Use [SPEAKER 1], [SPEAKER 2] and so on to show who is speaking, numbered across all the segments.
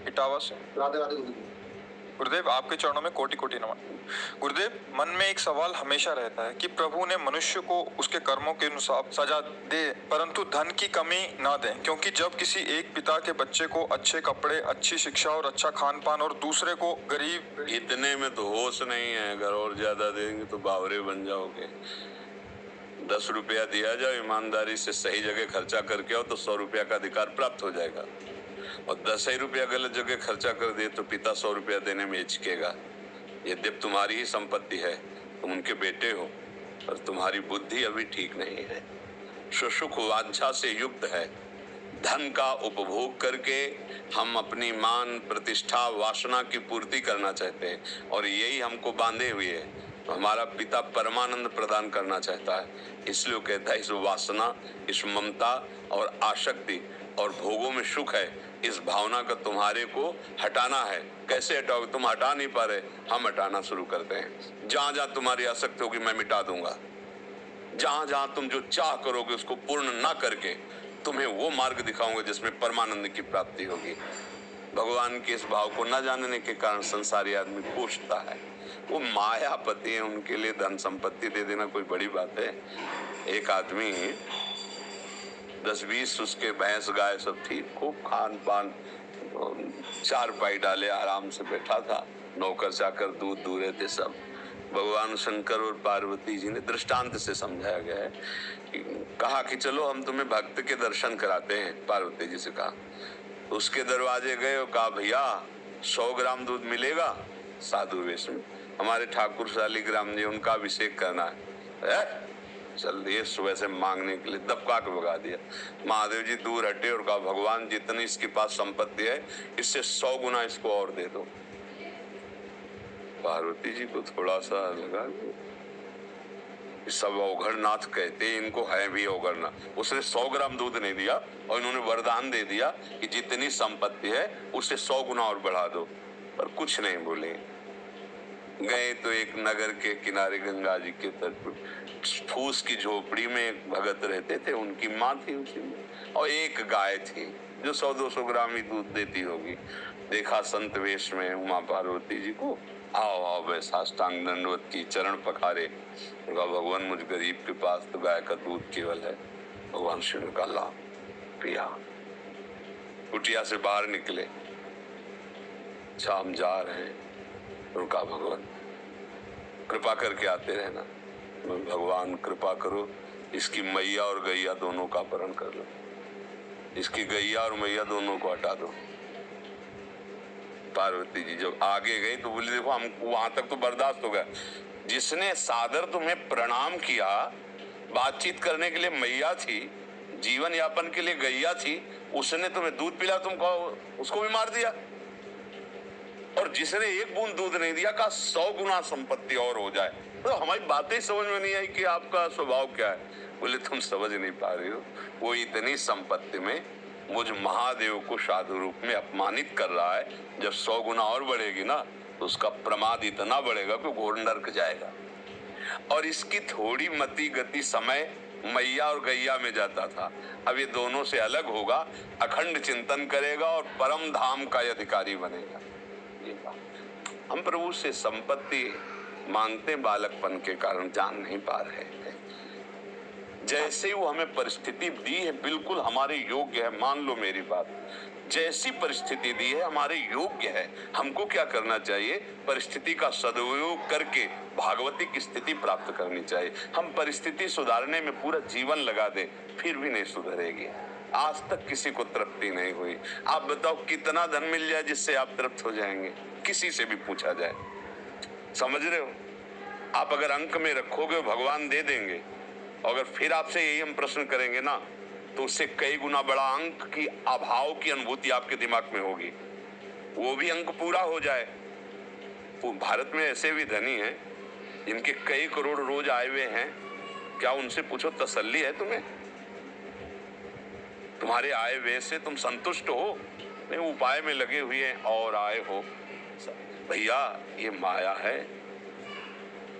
[SPEAKER 1] इटावा से।
[SPEAKER 2] राधे राधे
[SPEAKER 1] गुरुदेव, आपके चरणों में कोटि कोटि नमन। गुरुदेव, मन में एक सवाल हमेशा रहता है कि प्रभु ने मनुष्य को उसके कर्मों के अनुसार सजा दे, परंतु धन की कमी ना दे, क्योंकि जब किसी एक पिता के बच्चे को अच्छे कपड़े, अच्छी शिक्षा और अच्छा खान पान और दूसरे को गरीब,
[SPEAKER 3] इतने में तो होश नहीं है, अगर और ज्यादा देंगे तो बावरे बन जाओगे। 10 रुपया दिया जाए, ईमानदारी से सही जगह खर्चा करके आओ तो 100 रुपया का अधिकार प्राप्त हो जाएगा। और 10 ही रुपया गलत जगह खर्चा कर दे तो पिता 100 रुपया देने में हिचकेगा। यद्यप तुम्हारी ही संपत्ति है, तुम उनके बेटे हो, पर तुम्हारी बुद्धि अभी ठीक नहीं है, सुसुख वांछा से युक्त है। धन का उपभोग करके हम अपनी मान, प्रतिष्ठा, वासना की पूर्ति करना चाहते हैं और यही हमको बांधे हुए है। हमारा पिता परमानंद प्रदान करना चाहता है, इसलिए वो कहता है इस वासना, इस ममता और आसक्ति और भोगों में सुख है, इस भावना का तुम्हारे को हटाना है। कैसे हटाओगे? तुम हटा नहीं पा रहे, हम हटाना शुरू करते हैं। जहां जहां तुम्हारी आसक्ति होगी मैं मिटा दूंगा। जहां जहां तुम जो चाह करोगे उसको पूर्ण ना करके तुम्हें वो मार्ग दिखाऊंगा जिसमें परमानंद की प्राप्ति होगी। भगवान के इस भाव को न जानने के कारण संसारी आदमी पूछता है, वो मायापति है, उनके लिए धन संपत्ति दे देना कोई बड़ी बात है। एक आदमी 10-20 उसके भैंस गाय सब थी, खूब खान पान, 4 पाई डाले आराम से बैठा था, नौकर चाकर दूध दूरे थे सब। भगवान शंकर और पार्वती जी ने दृष्टांत से समझाया गया है, कहा कि चलो हम तुम्हें भक्त के दर्शन कराते हैं। पार्वती जी से कहा, उसके दरवाजे गए और कहा भैया 100 ग्राम दूध मिलेगा? साधु वेश में, हमारे ठाकुर शालिग्राम जी, उनका अभिषेक करना है। चल दिए सुबह से मांगने के लिए, दबका के भगा दिया। महादेव जी दूर हटे और कहा भगवान जितनी इसके पास संपत्ति है इससे 100 गुना इसको और दे दो। पार्वती जी को थोड़ा सा लगा, सब औघड़नाथ कहते, इनको है भी औघड़नाथ। उसने 100 ग्राम दूध नहीं दिया और इन्होंने वरदान दे दिया कि जितनी संपत्ति है उससे 100 गुना और बढ़ा दो, पर कुछ नहीं बोले। गए तो एक नगर के किनारे गंगा जी के तट पर फूस की झोपड़ी में एक भगत रहते थे, उनकी माँ थी उसी में, और एक गाय थी जो 100-200 ग्राम ही दूध देती होगी। देखा संत वेश में उमा पार्वती जी को, आओ आओ बे, साष्टांग दंडवत की, चरण पखारे। कहा भगवान मुझ गरीब के पास तो गाय का दूध केवल है। भगवान शिव ने कहा ला पिया। कुटिया से बाहर निकले, शाम जा रहे हैं, उनका भगवान कृपा करके आते रहना। भगवान कृपा करो, इसकी मैया और गैया दोनों का अपहरण कर लो, इसकी गैया और मैया दोनों को हटा दो। पार्वती जी जब आगे गई तो बोली देखो हम वहां तक तो बर्दाश्त हो गया, जिसने सादर तुम्हें प्रणाम किया, बातचीत करने के लिए मैया थी, जीवन यापन के लिए गैया थी, उसने तुम्हें दूध पिला, तुम कहो उसको भी मार दिया। और जिसने एक बूंद दूध नहीं दिया कहा 100 गुना संपत्ति और हो जाए। तो हमारी बातें समझ में नहीं आई कि आपका स्वभाव क्या है। बोले तुम समझ नहीं पा रहे हो, वो इतनी संपत्ति में मुझ महादेव को साधु रूप में अपमानित कर रहा है। जब 100 गुना और बढ़ेगी ना तो उसका प्रमाद इतना बढ़ेगा कि घोर नरक जाएगा। और इसकी थोड़ी मति गति समय मैया और गैया में जाता था, अब ये दोनों से अलग होगा, अखंड चिंतन करेगा और परम धाम का अधिकारी बनेगा। हम प्रभु से संपत्ति मांगते बालकपन के कारण जान नहीं पा रहे हैं। जैसे वो हमें परिस्थिति दी है बिल्कुल हमारे योग्य है, मान लो मेरी बात, जैसी परिस्थिति दी है हमारे योग्य है। हमको क्या करना चाहिए? परिस्थिति का सदुपयोग करके भागवती की स्थिति प्राप्त करनी चाहिए। हम परिस्थिति सुधारने में पूरा जीवन लगा दें फिर भी नहीं सुधरेगी। आज तक किसी को तृप्ति नहीं हुई। आप बताओ कितना धन मिल जाए जिससे आप तृप्त हो जाएंगे? किसी से भी पूछा जाए, समझ रहे हो? आप अगर अंक में रखोगे भगवान दे देंगे, अगर फिर आपसे यही हम प्रश्न करेंगे ना तो उससे कई गुना बड़ा अंक की अभाव की अनुभूति आपके दिमाग में होगी, वो भी अंक पूरा हो जाए। तो भारत में ऐसे भी धनी हैं जिनके कई करोड़ रोज आए हुए हैं, क्या उनसे पूछो तसल्ली है तुम्हें? तुम्हारे आए हुए से तुम संतुष्ट हो? नहीं, उपाय में लगे हुए हैं और आए हो। भैया ये माया है,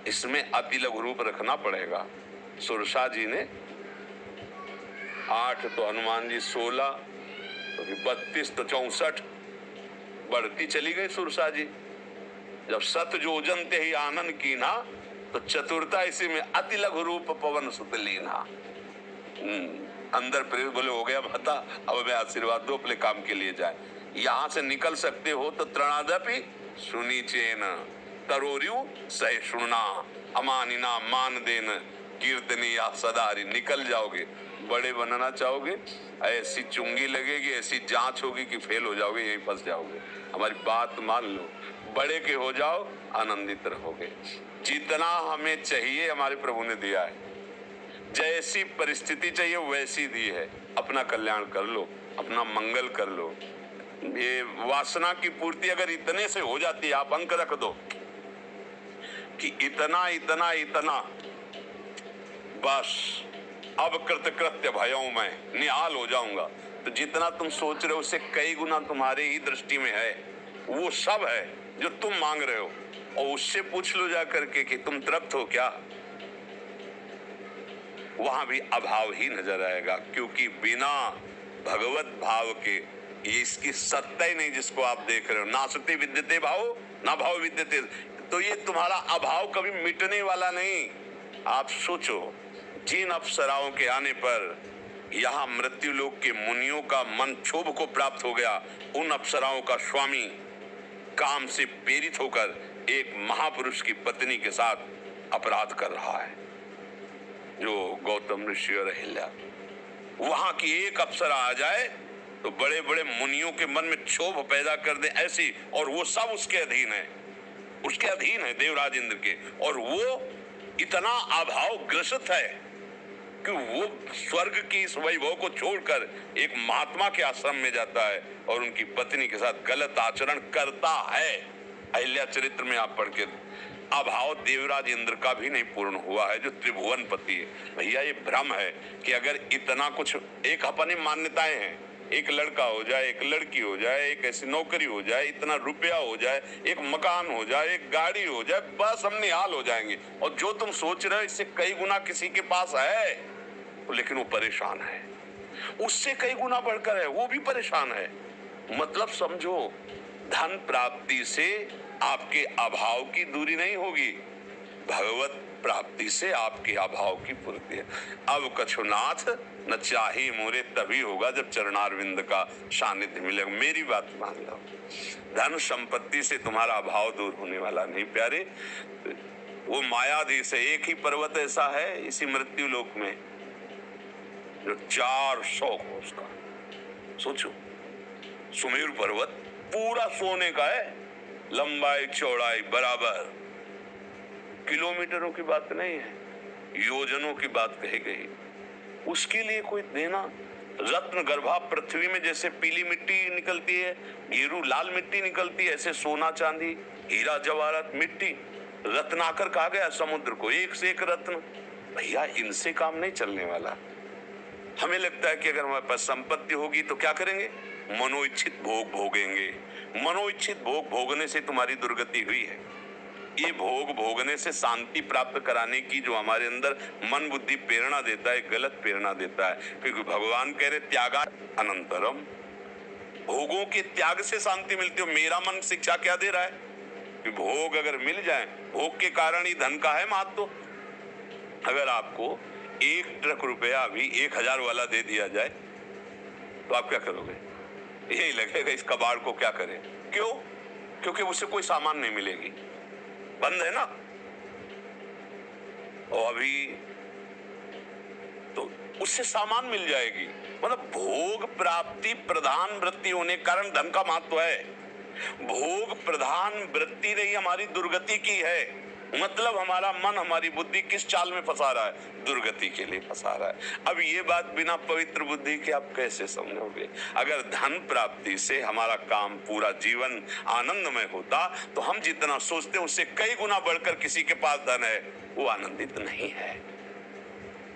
[SPEAKER 3] इसमें अति लघु रूप रखना पड़ेगा। सुरसा जी ने 8 तो हनुमान जी 16 तो 32 तो 64, बढ़ती चली गई सुरसा जी। जब सत जोजन ते ही आनंद की ना, तो चतुरता इसी में अति लघु रूप पवन सुत लीना। अंदर प्रेम बोले हो गया भता, अब मैं आशीर्वाद दो, अपने काम के लिए जाए। यहाँ से निकल सकते हो तो त्रणादपि सुनी चेन, तरोरियु सहिष्णुना, अमानिना मान देन, कीर्तनी या सदारी। निकल जाओगे, बड़े बनना चाहोगे, ऐसी चुंगी लगेगी, ऐसी जांच होगी कि फेल हो जाओगे, यहीं फंस जाओगे। हमारी बात मान लो, बड़े के हो जाओ, आनंदित रहोगे। जितना हमें चाहिए हमारे प्रभु ने दिया है, जैसी परिस्थिति चाहिए वैसी दी है। अपना कल्याण कर लो, अपना मंगल कर लो। ये वासना की पूर्ति अगर इतने से हो जाती है, आप अंक रख दो कि इतना इतना इतना, बस अब कृतकृत्य भयों मैं निहाल हो जाऊंगा, तो जितना तुम सोच रहे हो उससे कई गुना तुम्हारे ही दृष्टि में है, वो सब है जो तुम मांग रहे हो। और उससे पूछ लो जा करके कि तुम तृप्त हो क्या, वहां भी अभाव ही नजर आएगा। क्योंकि बिना भगवत भाव के ये इसकी सत्ता ही नहीं जिसको आप देख रहे हो। नासते विद्यते भाव ना भाव विद्यते, तो ये तुम्हारा अभाव कभी मिटने वाला नहीं। आप सोचो, जिन अप्सराओं के आने पर यहाँ मृत्यु लोक के मुनियों का मन क्षोभ को प्राप्त हो गया, उन अप्सराओं का स्वामी काम से प्रेरित होकर एक महापुरुष की पत्नी के साथ अपराध कर रहा है, जो गौतम ऋषि और अहिल्या। वहां की एक अप्सरा आ जाए तो बड़े बड़े मुनियों के मन में क्षोभ पैदा कर दे ऐसी, और वो सब उसके अधीन है, उसके अधीन है देवराज इंद्र के। और वो इतना अभाव ग्रसित है कि वो स्वर्ग की इस वैभव को छोड़कर एक महात्मा के आश्रम में जाता है और उनकी पत्नी के साथ गलत आचरण करता है। अहिल्या चरित्र में आप पढ़ के, अभाव देवराज इंद्र का भी नहीं पूर्ण हुआ है जो त्रिभुवन पति है। भैया ये भ्रम है कि अगर इतना कुछ, एक अपनी मान्यताएं हैं, एक लड़का हो जाए, एक लड़की हो जाए, एक ऐसी नौकरी हो जाए, इतना रुपया हो जाए, एक मकान हो जाए, एक गाड़ी हो जाए, बस हम निहाल हो जाएंगे। और जो तुम सोच रहे हो इससे कई गुना किसी के पास है, लेकिन वो परेशान है, उससे कई गुना बढ़कर है, वो भी परेशान है। मतलब समझो, धन प्राप्ति से आपके अभाव की दूरी नहीं होगी, भगवत प्राप्ति से आपके अभाव की पूर्ति है। अब कछुनाथ न चाहे मोरे तभी होगा जब चरणारविंद का सानिध्य मिलेगा। मेरी बात मान लो, धन संपत्ति से तुम्हारा अभाव दूर होने वाला नहीं प्यारे। वो मायाधीश है, एक ही पर्वत ऐसा है इसी मृत्यु लोक में जो 400 कोस का, सोचो, सुमेरु पर्वत पूरा सोने का है, लंबाई चौड़ाई बराबर, किलोमीटरों की बात नहीं है, योजनों की बात कही गई। उसके लिए कोई देना, रत्न गर्भा पृथ्वी में जैसे पीली मिट्टी निकलती है, गेरू लाल मिट्टी निकलती है, ऐसे सोना चांदी हीरा जवाहरात मिट्टी, रत्नाकर कहा गया समुद्र को, एक से एक रत्न। भैया इनसे काम नहीं चलने वाला। हमें लगता है कि अगर हमारे पास संपत्ति होगी तो क्या करेंगे, मनोइच्छित भोग भोगेंगे। मनोइच्छित भोग भोगने से तुम्हारी दुर्गति हुई है। ये भोग भोगने से शांति प्राप्त कराने की जो हमारे अंदर मन बुद्धि प्रेरणा देता है, गलत प्रेरणा देता है। क्योंकि भगवान कह रहे त्यागा अनंतरम, भोगों के त्याग से शांति मिलती हो। मेरा मन शिक्षा क्या दे रहा है कि भोग अगर मिल जाए, भोग के कारण ही धन का है महत्व। अगर आपको 1 ट्रक रुपया भी 1000 वाला दे दिया जाए तो आप क्या करोगे? यही लगेगा इस कबाड़ को क्या करें। क्यों? क्योंकि उससे कोई सामान नहीं मिलेगी, बंद है ना। और अभी तो उससे सामान मिल जाएगी। मतलब भोग प्राप्ति प्रधान वृत्ति होने के कारण धन का महत्व है। भोग प्रधान वृत्ति नहीं हमारी दुर्गति की है। मतलब हमारा मन हमारी बुद्धि किस चाल में फंसा रहा है? दुर्गति के लिए फंसा रहा है। अब ये बात बिना पवित्र बुद्धि के आप कैसे समझोगे? अगर धन प्राप्ति से हमारा काम पूरा जीवन आनंदमय होता तो हम जितना सोचते हैं उससे कई गुना बढ़कर किसी के पास धन है वो आनंदित नहीं है।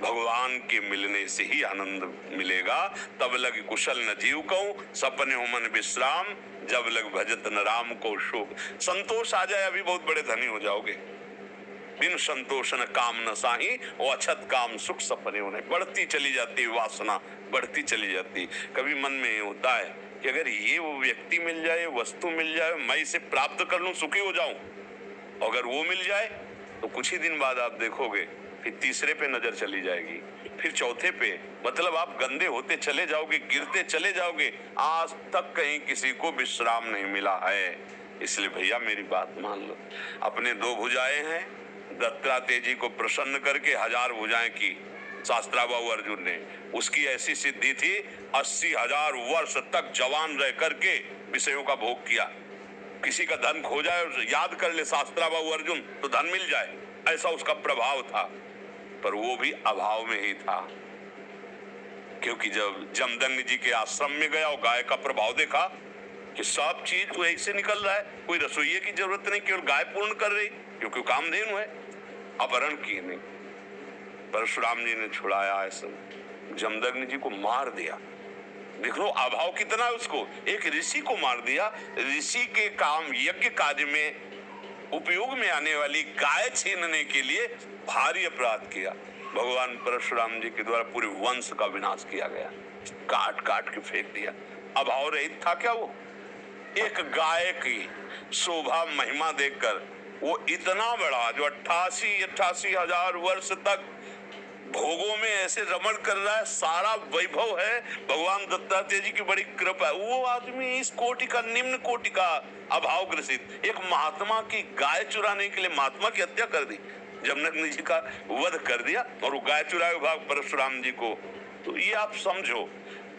[SPEAKER 3] भगवान के मिलने से ही आनंद मिलेगा। तब लग कुशल न जीव को, सपने हो मन विश्राम, जब लग भजत न राम को शोक। संतोष आ जाए अभी बहुत बड़े धनी हो जाओगे। बिन संतोष न काम न साही, और अछत काम सुख सपने होने। बढ़ती चली जाती वासना, बढ़ती चली जाती। कभी मन में होता है कि अगर ये वो व्यक्ति मिल जाए, वस्तु मिल जाए, मैं इसे प्राप्त कर लूं, सुखी हो जाऊं। अगर वो मिल जाए तो कुछ ही दिन बाद आप देखोगे फिर तीसरे पे नजर चली जाएगी, फिर चौथे पे, मतलब आप गंदे होते चले जाओगे, गिरते चले जाओगे। आज तक कहीं किसी को विश्राम नहीं मिला है। इसलिए भैया मेरी बात मान लो। अपने 2 भुजाएं हैं, दत्तात्रेय जी को प्रसन्न करके 1000 भुजाएं की शास्त्राबाहु अर्जुन ने। उसकी ऐसी सिद्धि थी, 80,000 वर्ष तक जवान रह करके विषयों का भोग किया। किसी का धन खो जाए और याद कर ले शास्त्राबाहु अर्जुन तो धन मिल जाए, ऐसा उसका प्रभाव था। पर वो भी अभाव में ही था, क्योंकि जब जमदग्नि जी के आश्रम में गया और गाय का प्रभाव देखा कि सब चीज तो ऐसे निकल रहा है, कोई रसोइये की जरूरत नहीं, केवल गाय पूर्ण कर रही, क्योंकि कामधेनु है, अपहरण किए नहीं। परशुराम जी ने छुड़ाया, ऐसा जमदग्नि जी को मार दिया। देख लो अभाव कितना है उसको, एक ऋषि को मार दिया। ऋषि के काम यज्ञ कार्य में उपयोग में आने वाली गाय छीनने के लिए भारी अपराध किया। भगवान परशुराम जी के द्वारा पूरे वंश का विनाश किया गया, काट काट के फेंक दिया। अभाव रहित था क्या वो? एक गाय की शोभा महिमा देखकर वो इतना बड़ा, जो 88 हजार वर्ष तक भोगों में ऐसे रमण कर रहा है, सारा वैभव है, भगवान दत्तात्रेय जी की बड़ी कृपा है, वो आदमी इस कोटि का, निम्न कोटि का अभाव ग्रसित एक महात्मा की गाय चुराने के लिए महात्मा की हत्या कर दी, जमदग्नि जी का वध कर दिया और वो गाय चुराए भाग परशुराम जी को। तो ये आप समझो,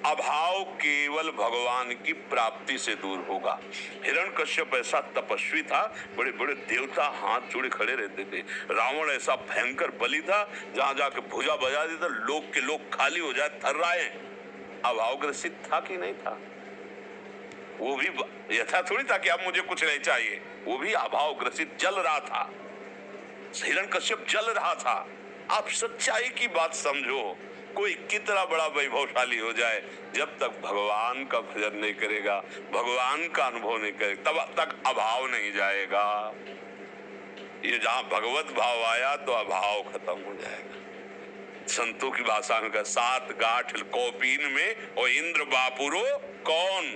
[SPEAKER 3] अभाव केवल भगवान की प्राप्ति से दूर होगा। हिरण्यकश्यप ऐसा तपस्वी था, बड़े बड़े देवता हाथ जोड़े खड़े रहते थे। रावण ऐसा भयंकर बलि था, जहां जाके भुजा बजा देता, लोग के लोग खाली हो जाए, थर्राए। अभाव ग्रसित था कि नहीं था? वो भी यथा थोड़ी था कि अब मुझे कुछ नहीं चाहिए, वो भी अभाव ग्रसित जल रहा था। हिरण्यकश्यप जल रहा था। आप सच्चाई की बात समझो, कोई कितना बड़ा वैभवशाली हो जाए, जब तक भगवान का भजन नहीं करेगा, भगवान का अनुभव नहीं करेगा, तब तक अभाव नहीं जाएगा। ये जहां भगवत भाव आया तो अभाव खत्म हो जाएगा। संतों की भाषा में कहा, 7 गांठ कौपीन में और इंद्र बापुरो कौन।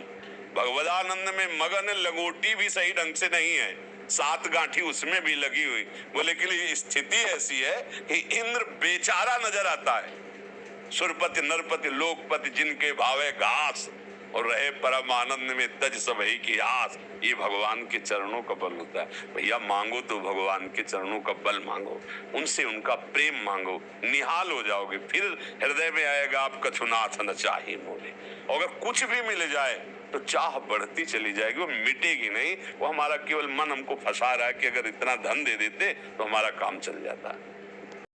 [SPEAKER 3] भगवदानंद में मगन लंगोटी भी सही ढंग से नहीं है, 7 गांठी उसमें भी लगी हुई। बोले कि स्थिति ऐसी है कि इंद्र बेचारा नजर आता है, सुरपति नरपति लोकपति जिनके भावे घास, और रहे परम आनंद में तज सबही की आस। ये भगवान के चरणों का बल होता है। भैया मांगो तो भगवान के चरणों का बल मांगो, उनसे उनका प्रेम मांगो, निहाल हो जाओगे। फिर हृदय में आएगा आप कछुनाथ न चाहे मोले। अगर कुछ भी मिल जाए तो चाह बढ़ती चली जाएगी, वो मिटेगी नहीं। वो हमारा केवल मन हमको फंसा रहा है कि अगर इतना धन दे देते तो हमारा काम चल जाता।